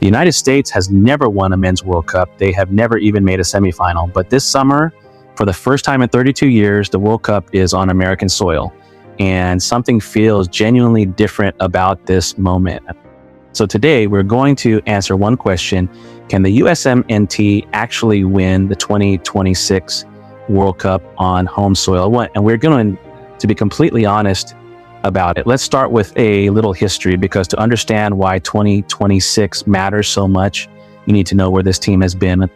The United States has never won a men's World Cup. They have never even made a semifinal. But this summer, for the first time in 32 years, the World Cup is on American soil. And something feels genuinely different about this moment. So today, we're going to answer one question. Can the USMNT actually win the 2026 World Cup on home soil? And we're going to be completely honest about it. Let's start with a little history, because to understand why 2026 matters so much, you need to know where this team has been.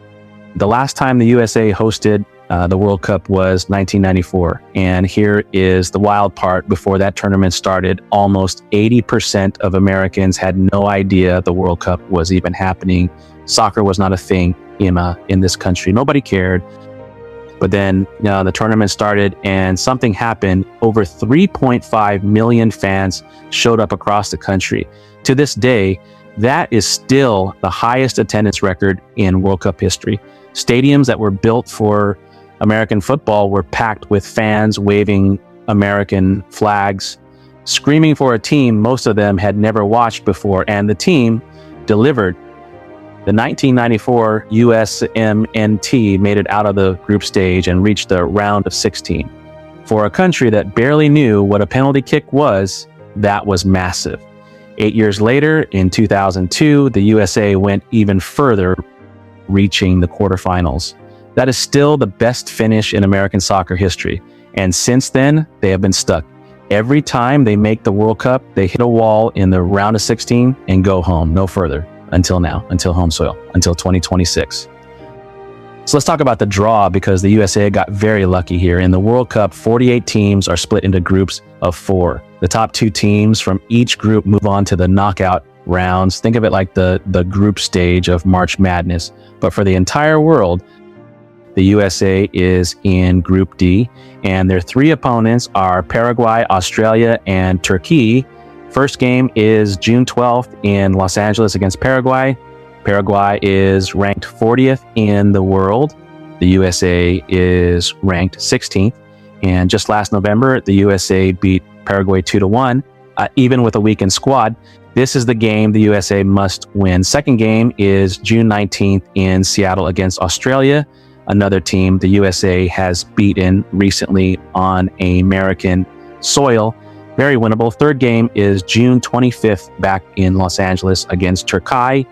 The last time the USA hosted the World Cup was 1994. And here is the wild part. Before that tournament started, almost 80% of Americans had no idea the World Cup was even happening. Soccer was not a thing in this country. Nobody cared. But then the tournament started and something happened. Over 3.5 million fans showed up across the country. To this day, that is still the highest attendance record in World Cup history. Stadiums that were built for American football were packed with fans waving American flags, screaming for a team most of them had never watched before, and the team delivered. The 1994 USMNT made it out of the group stage and reached the round of 16. For a country that barely knew what a penalty kick was, that was massive. 8 years later, in 2002, the USA went even further, reaching the quarterfinals. That is still the best finish in American soccer history. And since then, they have been stuck. Every time they make the World Cup, they hit a wall in the round of 16 and go home, no further. Until now, until home soil, until 2026. So let's talk about the draw, because the USA got very lucky here. In the World Cup, 48 teams are split into groups of 4. The top 2 teams from each group move on to the knockout rounds. Think of it like the group stage of March Madness. But for the entire world, the USA is in Group D, and their 3 opponents are Paraguay, Australia, and Turkey. First game is June 12th in Los Angeles against Paraguay. Paraguay is ranked 40th in the world. The USA is ranked 16th. And just last November, the USA beat Paraguay 2-1, even with a weakened squad. This is the game the USA must win. Second game is June 19th in Seattle against Australia, another team the USA has beaten recently on American soil. Very winnable. Third game is June 25th back in Los Angeles against Turkey.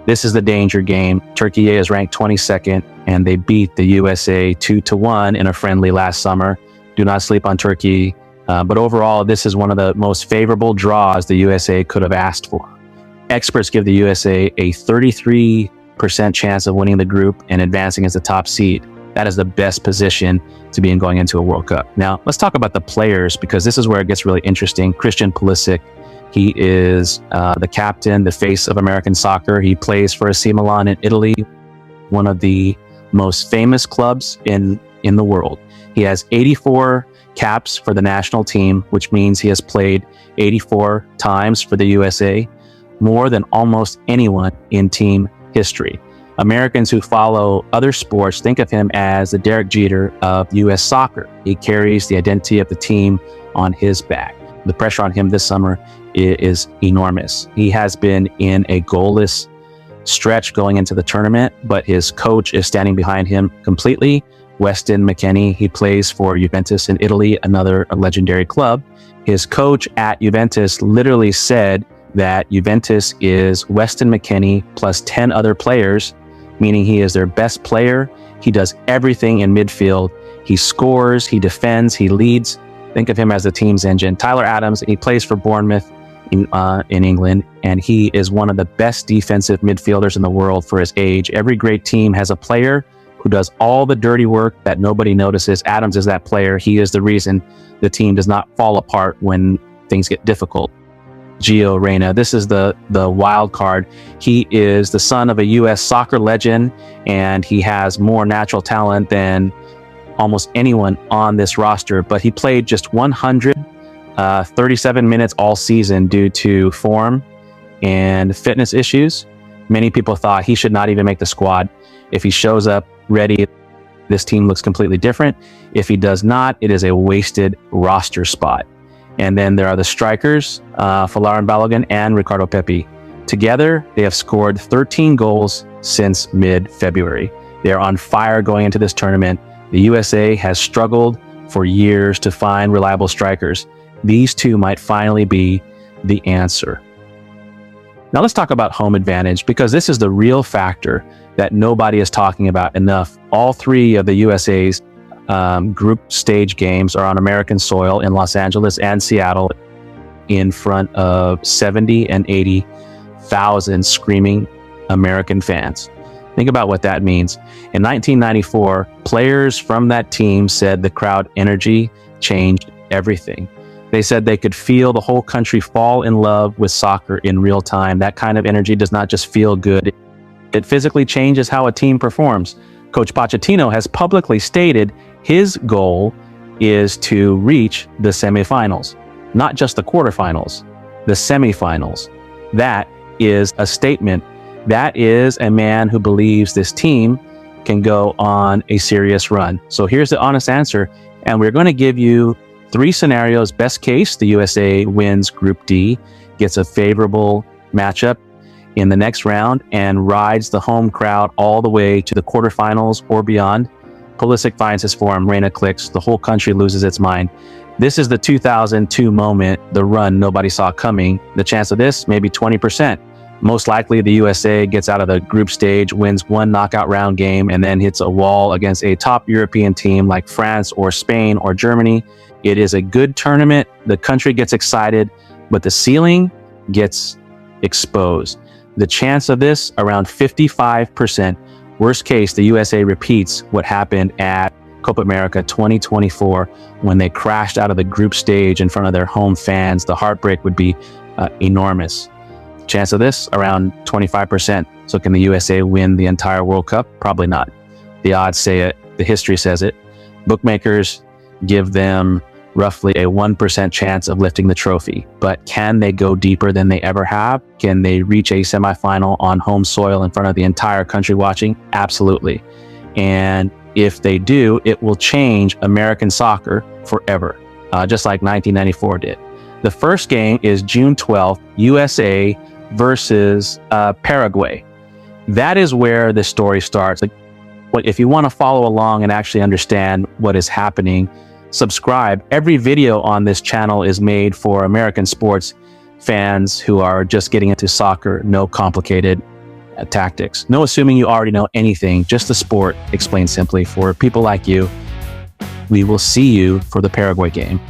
This is the danger game. Turkey is ranked 22nd, and they beat the USA 2-1 in a friendly last summer. Do not sleep on Turkey. But overall, this is one of the most favorable draws the USA could have asked for. Experts give the USA a 33% chance of winning the group and advancing as the top seed. That is the best position to be in going into a World Cup. Now, let's talk about the players, because this is where it gets really interesting. Christian Pulisic, he is the captain, the face of American soccer. He plays for AC Milan in Italy, one of the most famous clubs in the world. He has 84 caps for the national team, which means he has played 84 times for the USA, more than almost anyone in team history. Americans who follow other sports think of him as the Derek Jeter of U.S. soccer. He carries the identity of the team on his back. The pressure on him this summer is enormous. He has been in a goalless stretch going into the tournament, but his coach is standing behind him completely. Weston McKennie, he plays for Juventus in Italy, another legendary club. His coach at Juventus literally said that Juventus is Weston McKennie plus 10 other players, meaning he is their best player. He does everything in midfield. He scores, he defends, he leads. Think of him as the team's engine. Tyler Adams, he plays for Bournemouth in England, and he is one of the best defensive midfielders in the world for his age. Every great team has a player who does all the dirty work that nobody notices. Adams is that player. He is the reason the team does not fall apart when things get difficult. Gio Reyna, this is the wild card. He is the son of a U.S. soccer legend, and he has more natural talent than almost anyone on this roster, but he played just 137 minutes all season due to form and fitness issues. Many people thought he should not even make the squad. If he shows up ready, this team looks completely different. If he does not, it is a wasted roster spot. And then there are the strikers, Folarin Balogun and Ricardo Pepi. Together, they have scored 13 goals since mid-February. They are on fire going into this tournament. The USA has struggled for years to find reliable strikers. These two might finally be the answer. Now let's talk about home advantage, because this is the real factor that nobody is talking about enough. All three of the USA's group stage games are on American soil in Los Angeles and Seattle, in front of 70 and 80,000 screaming American fans. Think about what that means. In 1994, players from that team said the crowd energy changed everything. They said they could feel the whole country fall in love with soccer in real time. That kind of energy does not just feel good. It physically changes how a team performs. Coach Pochettino has publicly stated his goal is to reach the semifinals, not just the quarterfinals, the semifinals. That is a statement. That is a man who believes this team can go on a serious run. So here's the honest answer. And we're going to give you 3 scenarios. Best case, the USA wins Group D, gets a favorable matchup in the next round, and rides the home crowd all the way to the quarterfinals or beyond. Pulisic finds his form, Reyna clicks, the whole country loses its mind. This is the 2002 moment, the run nobody saw coming. The chance of this, maybe 20%. Most likely the USA gets out of the group stage, wins 1 knockout round game, and then hits a wall against a top European team like France or Spain or Germany. It is a good tournament. The country gets excited, but the ceiling gets exposed. The chance of this, around 55%. Worst case, the USA repeats what happened at Copa America 2024 when they crashed out of the group stage in front of their home fans. The heartbreak would be enormous. Chance of this, around 25%. So can the USA win the entire World Cup? Probably not. The odds say it. The history says it. Bookmakers give them roughly a 1% chance of lifting the trophy. But can they go deeper than they ever have? Can they reach a semifinal on home soil in front of the entire country watching? Absolutely. And if they do, it will change American soccer forever, just like 1994 did. The first game is June 12th, USA versus Paraguay. That is where the story starts. If you want to follow along and actually understand what is happening, subscribe. Every video on this channel is made for American sports fans who are just getting into soccer. No complicated tactics. No assuming you already know anything. Just the sport explained simply for people like you. We will see you for the Paraguay game.